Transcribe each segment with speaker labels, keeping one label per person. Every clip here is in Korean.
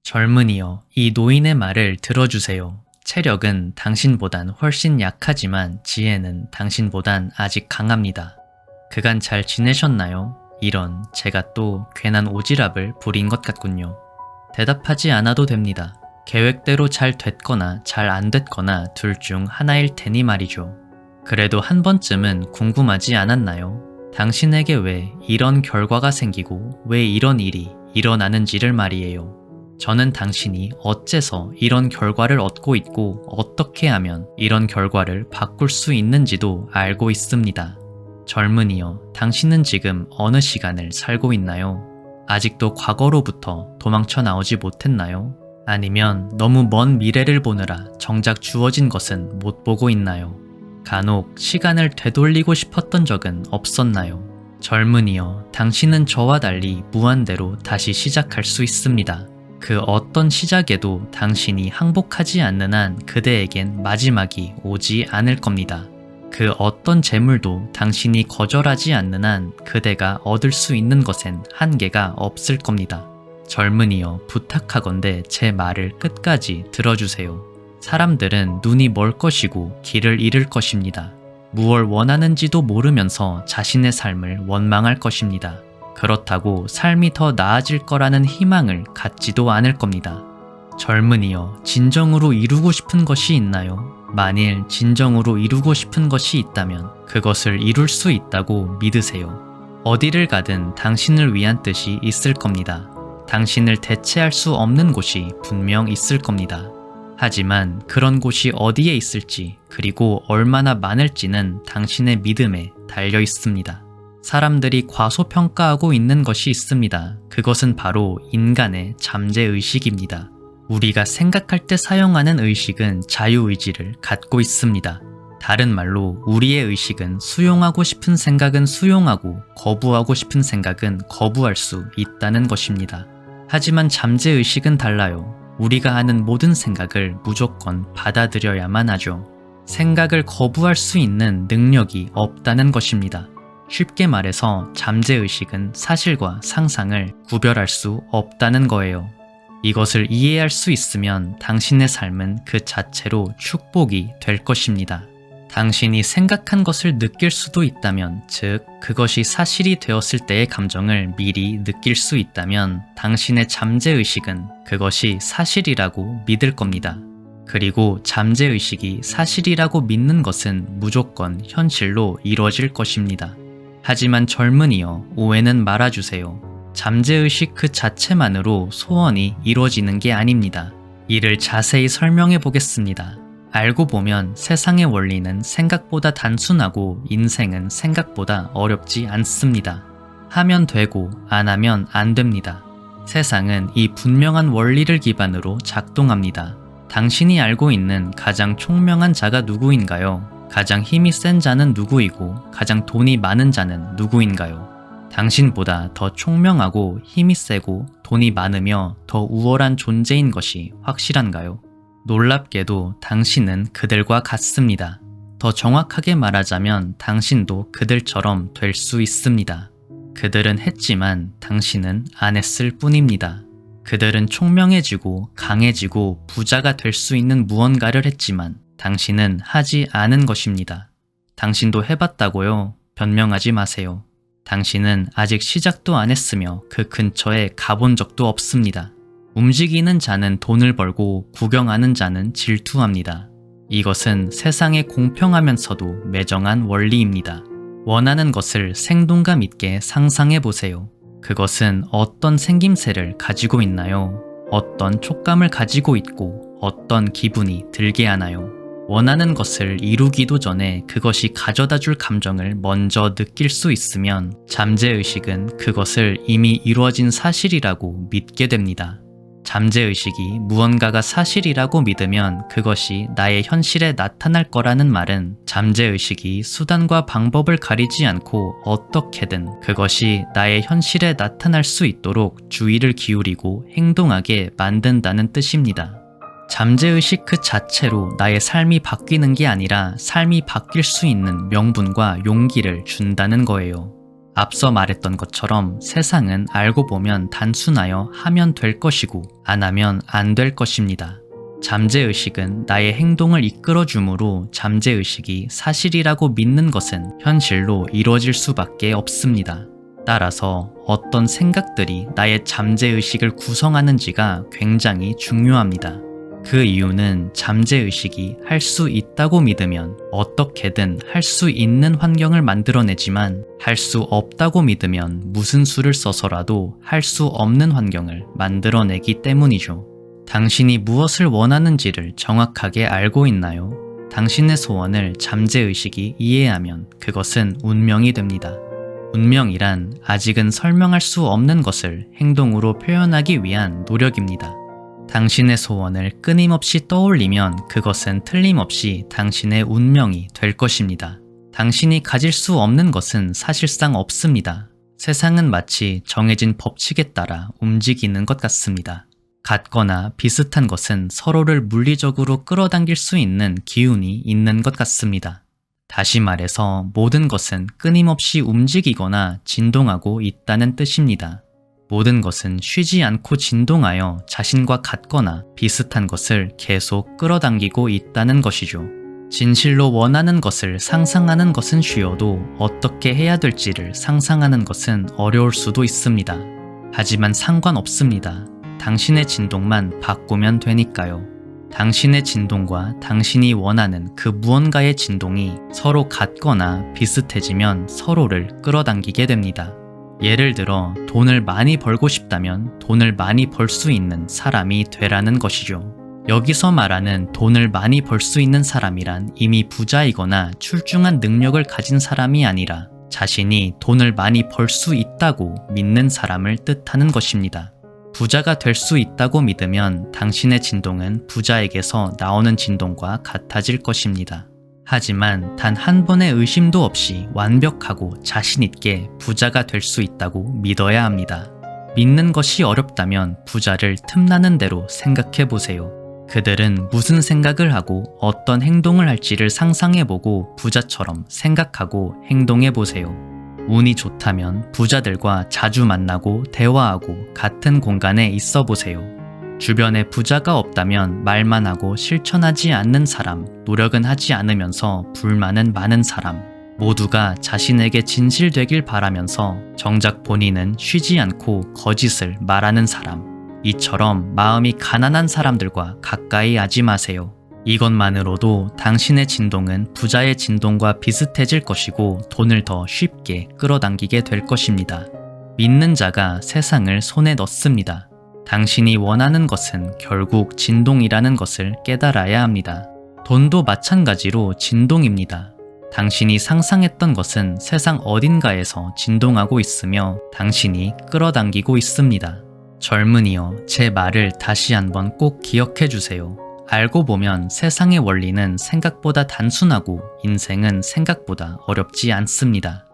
Speaker 1: 젊은이여, 이 노인의 말을 들어주세요. 체력은 당신보단 훨씬 약하지만 지혜는 당신보단 아직 강합니다. 그간 잘 지내셨나요? 이런 제가 또 괜한 오지랖을 부린 것 같군요. 대답하지 않아도 됩니다. 계획대로 잘 됐거나 잘 안 됐거나 둘 중 하나일 테니 말이죠. 그래도 한 번쯤은 궁금하지 않았나요? 당신에게 왜 이런 결과가 생기고 왜 이런 일이 일어나는지를 말이에요. 저는 당신이 어째서 이런 결과를 얻고 있고 어떻게 하면 이런 결과를 바꿀 수 있는지도 알고 있습니다. 젊은이여, 당신은 지금 어느 시간을 살고 있나요? 아직도 과거로부터 도망쳐 나오지 못했나요? 아니면 너무 먼 미래를 보느라 정작 주어진 것은 못 보고 있나요? 간혹 시간을 되돌리고 싶었던 적은 없었나요? 젊은이여, 당신은 저와 달리 무한대로 다시 시작할 수 있습니다. 그 어떤 시작에도 당신이 항복하지 않는 한 그대에겐 마지막이 오지 않을 겁니다. 그 어떤 재물도 당신이 거절하지 않는 한 그대가 얻을 수 있는 것엔 한계가 없을 겁니다. 젊은이여, 부탁하건대 제 말을 끝까지 들어주세요. 사람들은 눈이 멀 것이고 길을 잃을 것입니다. 무얼 원하는지도 모르면서 자신의 삶을 원망할 것입니다. 그렇다고 삶이 더 나아질 거라는 희망을 갖지도 않을 겁니다. 젊은이여, 진정으로 이루고 싶은 것이 있나요? 만일 진정으로 이루고 싶은 것이 있다면 그것을 이룰 수 있다고 믿으세요. 어디를 가든 당신을 위한 뜻이 있을 겁니다. 당신을 대체할 수 없는 곳이 분명 있을 겁니다. 하지만 그런 곳이 어디에 있을지 그리고 얼마나 많을지는 당신의 믿음에 달려 있습니다. 사람들이 과소평가하고 있는 것이 있습니다. 그것은 바로 인간의 잠재의식입니다. 우리가 생각할 때 사용하는 의식은 자유의지를 갖고 있습니다. 다른 말로 우리의 의식은 수용하고 싶은 생각은 수용하고 거부하고 싶은 생각은 거부할 수 있다는 것입니다. 하지만 잠재의식은 달라요. 우리가 하는 모든 생각을 무조건 받아들여야만 하죠. 생각을 거부할 수 있는 능력이 없다는 것입니다. 쉽게 말해서 잠재의식은 사실과 상상을 구별할 수 없다는 거예요. 이것을 이해할 수 있으면 당신의 삶은 그 자체로 축복이 될 것입니다. 당신이 생각한 것을 느낄 수도 있다면, 즉 그것이 사실이 되었을 때의 감정을 미리 느낄 수 있다면 당신의 잠재의식은 그것이 사실이라고 믿을 겁니다. 그리고 잠재의식이 사실이라고 믿는 것은 무조건 현실로 이루어질 것입니다. 하지만 젊은이여, 오해는 말아주세요. 잠재의식 그 자체만으로 소원이 이루어지는 게 아닙니다. 이를 자세히 설명해 보겠습니다. 알고 보면 세상의 원리는 생각보다 단순하고 인생은 생각보다 어렵지 않습니다. 하면 되고 안 하면 안 됩니다. 세상은 이 분명한 원리를 기반으로 작동합니다. 당신이 알고 있는 가장 총명한 자가 누구인가요? 가장 힘이 센 자는 누구이고 가장 돈이 많은 자는 누구인가요? 당신보다 더 총명하고 힘이 세고 돈이 많으며 더 우월한 존재인 것이 확실한가요? 놀랍게도 당신은 그들과 같습니다. 더 정확하게 말하자면 당신도 그들처럼 될 수 있습니다. 그들은 했지만 당신은 안 했을 뿐입니다. 그들은 총명해지고 강해지고 부자가 될 수 있는 무언가를 했지만 당신은 하지 않은 것입니다. 당신도 해봤다고요? 변명하지 마세요. 당신은 아직 시작도 안 했으며 그 근처에 가본 적도 없습니다. 움직이는 자는 돈을 벌고 구경하는 자는 질투합니다. 이것은 세상에 공평하면서도 매정한 원리입니다. 원하는 것을 생동감 있게 상상해 보세요. 그것은 어떤 생김새를 가지고 있나요? 어떤 촉감을 가지고 있고 어떤 기분이 들게 하나요? 원하는 것을 이루기도 전에 그것이 가져다 줄 감정을 먼저 느낄 수 있으면 잠재의식은 그것을 이미 이루어진 사실이라고 믿게 됩니다. 잠재의식이 무언가가 사실이라고 믿으면 그것이 나의 현실에 나타날 거라는 말은 잠재의식이 수단과 방법을 가리지 않고 어떻게든 그것이 나의 현실에 나타날 수 있도록 주의를 기울이고 행동하게 만든다는 뜻입니다. 잠재의식 그 자체로 나의 삶이 바뀌는 게 아니라 삶이 바뀔 수 있는 명분과 용기를 준다는 거예요. 앞서 말했던 것처럼 세상은 알고 보면 단순하여 하면 될 것이고 안 하면 안 될 것입니다. 잠재의식은 나의 행동을 이끌어주므로 잠재의식이 사실이라고 믿는 것은 현실로 이루어질 수밖에 없습니다. 따라서 어떤 생각들이 나의 잠재의식을 구성하는지가 굉장히 중요합니다. 그 이유는 잠재의식이 할 수 있다고 믿으면 어떻게든 할 수 있는 환경을 만들어내지만 할 수 없다고 믿으면 무슨 수를 써서라도 할 수 없는 환경을 만들어내기 때문이죠. 당신이 무엇을 원하는지를 정확하게 알고 있나요? 당신의 소원을 잠재의식이 이해하면 그것은 운명이 됩니다. 운명이란 아직은 설명할 수 없는 것을 행동으로 표현하기 위한 노력입니다. 당신의 소원을 끊임없이 떠올리면 그것은 틀림없이 당신의 운명이 될 것입니다. 당신이 가질 수 없는 것은 사실상 없습니다. 세상은 마치 정해진 법칙에 따라 움직이는 것 같습니다. 같거나 비슷한 것은 서로를 물리적으로 끌어당길 수 있는 기운이 있는 것 같습니다. 다시 말해서 모든 것은 끊임없이 움직이거나 진동하고 있다는 뜻입니다. 모든 것은 쉬지 않고 진동하여 자신과 같거나 비슷한 것을 계속 끌어당기고 있다는 것이죠. 진실로 원하는 것을 상상하는 것은 쉬워도 어떻게 해야 될지를 상상하는 것은 어려울 수도 있습니다. 하지만 상관없습니다. 당신의 진동만 바꾸면 되니까요. 당신의 진동과 당신이 원하는 그 무언가의 진동이 서로 같거나 비슷해지면 서로를 끌어당기게 됩니다. 예를 들어 돈을 많이 벌고 싶다면 돈을 많이 벌 수 있는 사람이 되라는 것이죠. 여기서 말하는 돈을 많이 벌 수 있는 사람이란 이미 부자이거나 출중한 능력을 가진 사람이 아니라 자신이 돈을 많이 벌 수 있다고 믿는 사람을 뜻하는 것입니다. 부자가 될 수 있다고 믿으면 당신의 진동은 부자에게서 나오는 진동과 같아질 것입니다. 하지만 단 한 번의 의심도 없이 완벽하고 자신있게 부자가 될 수 있다고 믿어야 합니다. 믿는 것이 어렵다면 부자를 틈나는 대로 생각해 보세요. 그들은 무슨 생각을 하고 어떤 행동을 할지를 상상해보고 부자처럼 생각하고 행동해보세요. 운이 좋다면 부자들과 자주 만나고 대화하고 같은 공간에 있어 보세요. 주변에 부자가 없다면 말만 하고 실천하지 않는 사람, 노력은 하지 않으면서 불만은 많은 사람, 모두가 자신에게 진실되길 바라면서 정작 본인은 쉬지 않고 거짓을 말하는 사람, 이처럼 마음이 가난한 사람들과 가까이 하지 마세요. 이것만으로도 당신의 진동은 부자의 진동과 비슷해질 것이고 돈을 더 쉽게 끌어당기게 될 것입니다. 믿는 자가 세상을 손에 넣습니다. 당신이 원하는 것은 결국 진동이라는 것을 깨달아야 합니다. 돈도 마찬가지로 진동입니다. 당신이 상상했던 것은 세상 어딘가에서 진동하고 있으며 당신이 끌어당기고 있습니다. 젊은이여, 제 말을 다시 한번 꼭 기억해 주세요. 알고 보면 세상의 원리는 생각보다 단순하고 인생은 생각보다 어렵지 않습니다.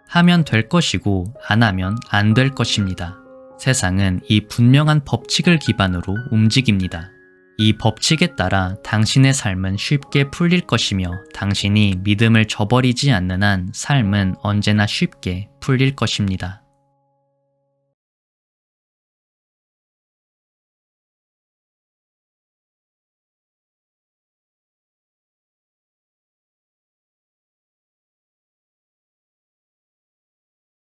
Speaker 1: 하면 될 것이고 안 하면 안 될 것입니다. 세상은 이 분명한 법칙을 기반으로 움직입니다. 이 법칙에 따라 당신의 삶은 쉽게 풀릴 것이며 당신이 믿음을 저버리지 않는 한 삶은 언제나 쉽게 풀릴 것입니다.